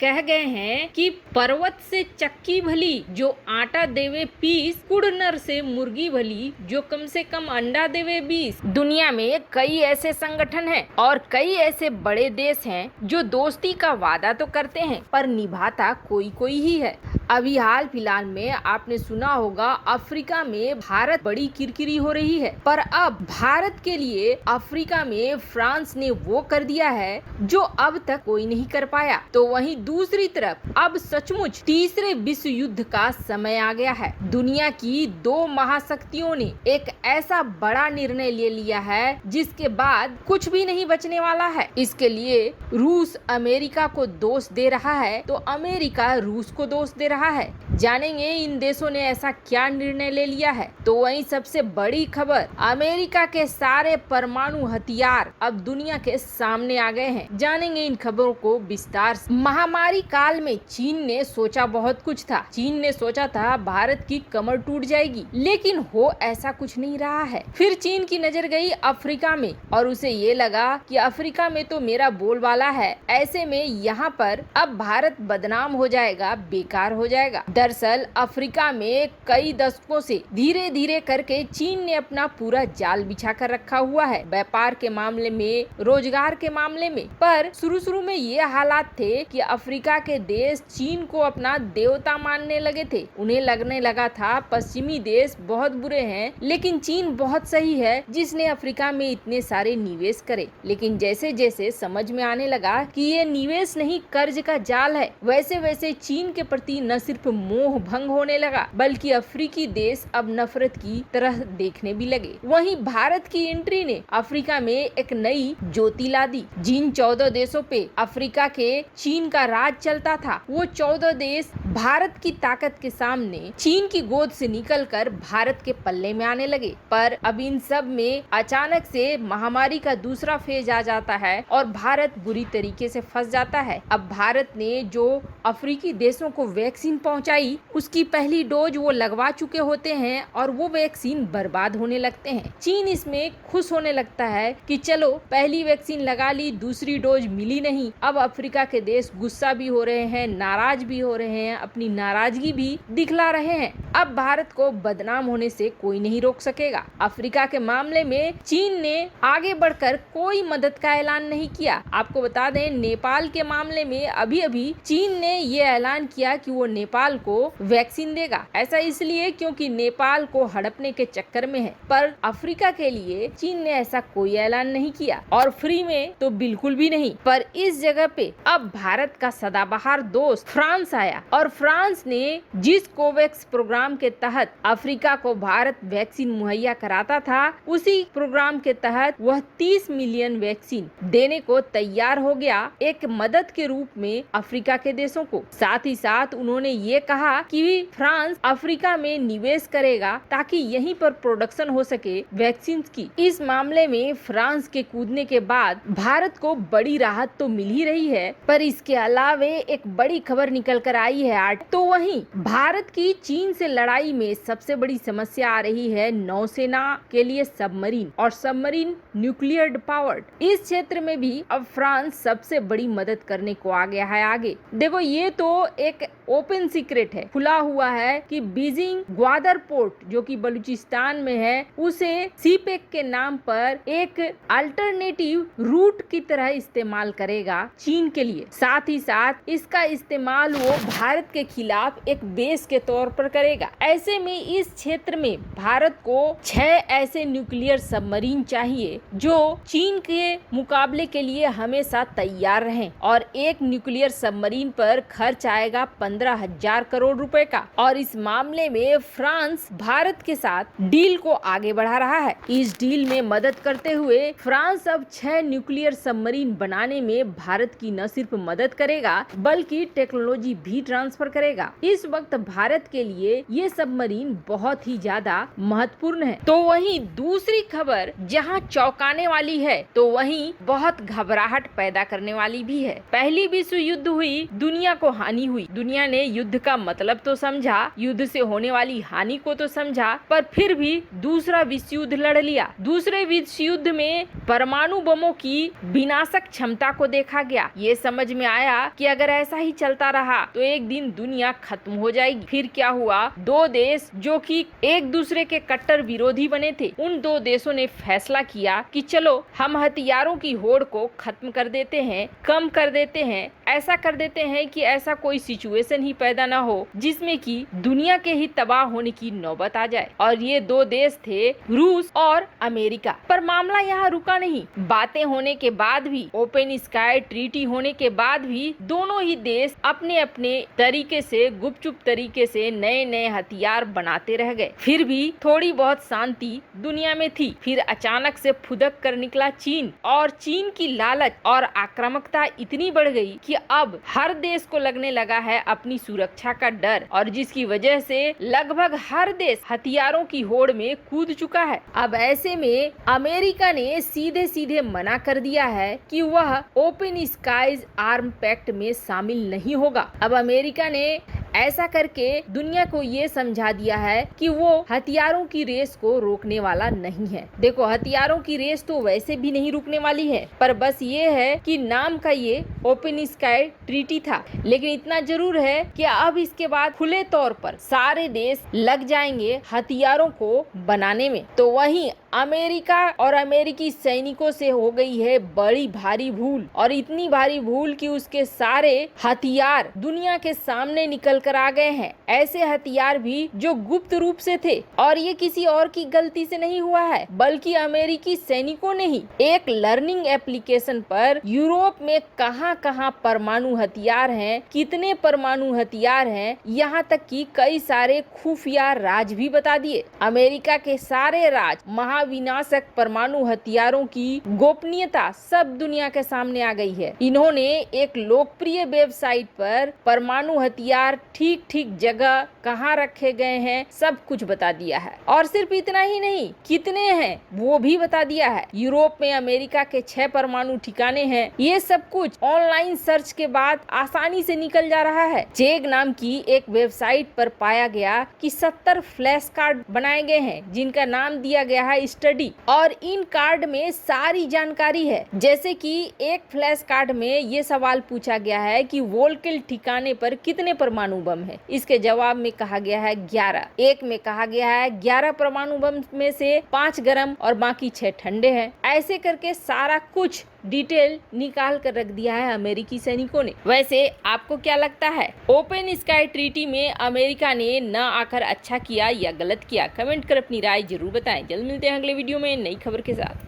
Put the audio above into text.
कह गए हैं कि पर्वत से चक्की भली जो आटा देवे पीस, कुड़नर से मुर्गी भली जो कम से कम अंडा देवे 20। दुनिया में कई ऐसे संगठन हैं और कई ऐसे बड़े देश हैं जो दोस्ती का वादा तो करते हैं पर निभाता कोई कोई ही है। अभी हाल फिलहाल में आपने सुना होगा अफ्रीका में भारत बड़ी किरकिरी हो रही है, पर अब भारत के लिए अफ्रीका में फ्रांस ने वो कर दिया है जो अब तक कोई नहीं कर पाया। तो वहीं दूसरी तरफ अब सचमुच तीसरे विश्व युद्ध का समय आ गया है। दुनिया की दो महाशक्तियों ने एक ऐसा बड़ा निर्णय ले लिया है जिसके बाद कुछ भी नहीं बचने वाला है। इसके लिए रूस अमेरिका को दोष दे रहा है तो अमेरिका रूस को दोष दे रहा है। जानेंगे इन देशों ने ऐसा क्या निर्णय ले लिया है। तो वहीं सबसे बड़ी खबर, अमेरिका के सारे परमाणु हथियार अब दुनिया के सामने आ गए हैं। जानेंगे इन खबरों को विस्तार से। महामारी काल में चीन ने सोचा बहुत कुछ था। चीन ने सोचा था भारत की कमर टूट जाएगी, लेकिन हो ऐसा कुछ नहीं रहा है। फिर चीन की नजर गई अफ्रीका में और उसे ये लगा कि अफ्रीका में तो मेरा बोलबाला है, ऐसे में यहाँ पर अब भारत बदनाम हो जाएगा, बेकार हो जाएगा। दरअसल अफ्रीका में कई दशकों से धीरे धीरे करके चीन ने अपना पूरा जाल बिछा कर रखा हुआ है, व्यापार के मामले में, रोजगार के मामले में। पर शुरू में ये हालात थे कि अफ्रीका के देश चीन को अपना देवता मानने लगे थे। उन्हें लगने लगा था पश्चिमी देश बहुत बुरे हैं, लेकिन चीन बहुत सही है जिसने अफ्रीका में इतने सारे निवेश करे। लेकिन जैसे जैसे समझ में आने लगा कि ये निवेश नहीं कर्ज का जाल है, वैसे वैसे चीन के प्रति न सिर्फ मोह भंग होने लगा बल्कि अफ्रीकी देश अब नफरत की तरह देखने भी लगे। वहीं भारत की एंट्री ने अफ्रीका में एक नई ज्योति ला दी। जिन 14 देशों पे अफ्रीका के चीन का राज चलता था, वो 14 देश भारत की ताकत के सामने चीन की गोद से निकलकर भारत के पल्ले में आने लगे। पर अब इन सब में अचानक से महामारी का दूसरा फेज आ जाता है और भारत बुरी तरीके से फंस जाता है। अब भारत ने जो अफ्रीकी देशों को वैक्सीन पहुंचाई, उसकी पहली डोज वो लगवा चुके होते हैं और वो वैक्सीन बर्बाद होने लगते हैं। चीन इसमें खुश होने लगता है कि चलो पहली वैक्सीन लगा ली, दूसरी डोज मिली नहीं। अब अफ्रीका के देश गुस्सा भी हो रहे हैं, नाराज भी हो रहे हैं, अपनी नाराजगी भी दिखला रहे हैं। अब भारत को बदनाम होने से कोई नहीं रोक सकेगा। अफ्रीका के मामले में चीन ने आगे बढ़कर कोई मदद का ऐलान नहीं किया। आपको बता दें, नेपाल के मामले में अभी अभी चीन ने ये ऐलान किया कि वो नेपाल को वैक्सीन देगा। ऐसा इसलिए क्योंकि नेपाल को हड़पने के चक्कर में है। पर अफ्रीका के लिए चीन ने ऐसा कोई ऐलान नहीं किया और फ्री में तो बिल्कुल भी नहीं। पर इस जगह पे अब भारत का सदाबहार दोस्त फ्रांस आया और फ्रांस ने जिस कोवैक्स प्रोग्राम के तहत अफ्रीका को भारत वैक्सीन मुहैया कराता था, उसी प्रोग्राम के तहत वह 30 मिलियन वैक्सीन देने को तैयार हो गया, एक मदद के रूप में अफ्रीका के देशों को। साथ ही साथ उन्होंने ये कहा कि फ्रांस अफ्रीका में निवेश करेगा ताकि यहीं पर प्रोडक्शन हो सके वैक्सीन की। इस मामले में फ्रांस के कूदने के बाद भारत को बड़ी राहत तो मिल ही रही है, पर इसके अलावे एक बड़ी खबर निकल कर आई है आज। तो वहीं भारत की चीन से लड़ाई में सबसे बड़ी समस्या आ रही है नौसेना के लिए सबमरीन और सबमरीन न्यूक्लियर पावर्ड। इस क्षेत्र में भी अब फ्रांस सबसे बड़ी मदद करने को आ गया है आगे। देखो, ये तो एक ओपन सीक्रेट है, खुला हुआ है कि बीजिंग ग्वादर पोर्ट जो कि बलूचिस्तान में है, उसे सीपेक के नाम पर एक अल्टरनेटिव रूट की तरह इस्तेमाल करेगा चीन के लिए। साथ ही साथ इसका इस्तेमाल वो भारत के खिलाफ एक बेस के तौर पर करेगा। ऐसे में इस क्षेत्र में भारत को 6 ऐसे न्यूक्लियर सबमरीन चाहिए जो चीन के मुकाबले के लिए हमेशा तैयार रहें और एक न्यूक्लियर सबमरीन पर खर्च आएगा 15,000 करोड़ रुपए का। और इस मामले में फ्रांस भारत के साथ डील को आगे बढ़ा रहा है। इस डील में मदद करते हुए फ्रांस अब 6 न्यूक्लियर सबमरीन बनाने में भारत की न सिर्फ मदद करेगा बल्कि टेक्नोलॉजी भी ट्रांसफर करेगा। इस वक्त भारत के लिए ये सबमरीन बहुत ही ज्यादा महत्वपूर्ण है। तो वहीं दूसरी खबर जहां चौंकाने वाली है तो वहीं बहुत घबराहट पैदा करने वाली भी है। पहली विश्व युद्ध हुई, दुनिया को हानि हुई, दुनिया ने युद्ध का मतलब तो समझा, युद्ध से होने वाली हानि को तो समझा, पर फिर भी दूसरा विश्व युद्ध लड़ लिया। दूसरे विश्व युद्ध में परमाणु बमों की विनाशक क्षमता को देखा गया। ये समझ में आया कि अगर ऐसा ही चलता रहा तो एक दिन दुनिया खत्म हो जाएगी। फिर क्या हुआ, दो देश जो कि एक दूसरे के कट्टर विरोधी बने थे, उन दो देशों ने फैसला किया कि चलो हम हथियारों की होड़ को खत्म कर देते हैं, कम कर देते हैं, ऐसा कर देते हैं कि ऐसा कोई सिचुएशन ही पैदा ना हो जिसमें कि दुनिया के ही तबाह होने की नौबत आ जाए। और ये दो देश थे रूस और अमेरिका। पर मामला यहाँ रुका नहीं। बातें होने के बाद भी, ओपन स्काई ट्रीटी होने के बाद भी दोनों ही देश अपने अपने तरीके से, गुपचुप तरीके से नए नए हथियार बनाते रह गए। फिर भी थोड़ी बहुत शांति दुनिया में थी। फिर अचानक से फुदक कर निकला चीन, और चीन की लालच और आक्रामकता इतनी बढ़ गई कि अब हर देश को लगने लगा है अपनी सुरक्षा का डर, और जिसकी वजह से लगभग हर देश हथियारों की होड़ में कूद चुका है। अब ऐसे में अमेरिका ने सीधे सीधे मना कर दिया है कि वह ओपन स्काईज आर्म पैक्ट में शामिल नहीं होगा। अब अमेरिका ने ऐसा करके दुनिया को ये समझा दिया है कि वो हथियारों की रेस को रोकने वाला नहीं है। देखो, हथियारों की रेस तो वैसे भी नहीं रुकने वाली है, पर बस ये है कि नाम का ये ओपन स्काई ट्रीटी था। लेकिन इतना जरूर है कि अब इसके बाद खुले तौर पर सारे देश लग जाएंगे हथियारों को बनाने में। तो वहीं अमेरिका और अमेरिकी सैनिकों से हो गई है बड़ी भारी भूल, और इतनी भारी भूल कि उसके सारे हथियार दुनिया के सामने निकल कर आ गए हैं। ऐसे हथियार भी जो गुप्त रूप से थे, और ये किसी और की गलती से नहीं हुआ है, बल्कि अमेरिकी सैनिकों ने ही एक लर्निंग एप्लीकेशन पर यूरोप में कहां कहां परमाणु हथियार हैं, कितने परमाणु हथियार हैं, यहाँ तक कि कई सारे खुफिया राज भी बता दिए। अमेरिका के सारे राज, महाविनाशक परमाणु हथियारों की गोपनीयता सब दुनिया के सामने आ गई है। इन्होंने एक लोकप्रिय वेबसाइट पर परमाणु हथियार ठीक ठीक जगह कहाँ रखे गए हैं सब कुछ बता दिया है। और सिर्फ इतना ही नहीं, कितने हैं वो भी बता दिया है। यूरोप में अमेरिका के 6 परमाणु ठिकाने हैं। ये सब कुछ ऑनलाइन सर्च के बाद आसानी से निकल जा रहा है। चेग नाम की एक वेबसाइट पर पाया गया कि 70 फ्लैश कार्ड बनाए गए हैं, जिनका नाम दिया गया है स्टडी, और इन कार्ड में सारी जानकारी है। जैसे कि एक फ्लैश कार्ड में ये सवाल पूछा गया है कि वोल्किल ठिकाने पर कितने परमाणु बम है। इसके जवाब में कहा गया है 11। एक में कहा गया है 11 परमाणु बम में से 5 गर्म और बाकी 6 ठंडे हैं। ऐसे करके सारा कुछ डिटेल निकाल कर रख दिया है अमेरिकी सैनिकों ने। वैसे आपको क्या लगता है, ओपन स्काई ट्रीटी में अमेरिका ने न आकर अच्छा किया या गलत किया? कमेंट कर अपनी राय जरूर बताएं। जल्द मिलते हैं अगले वीडियो में नई खबर के साथ।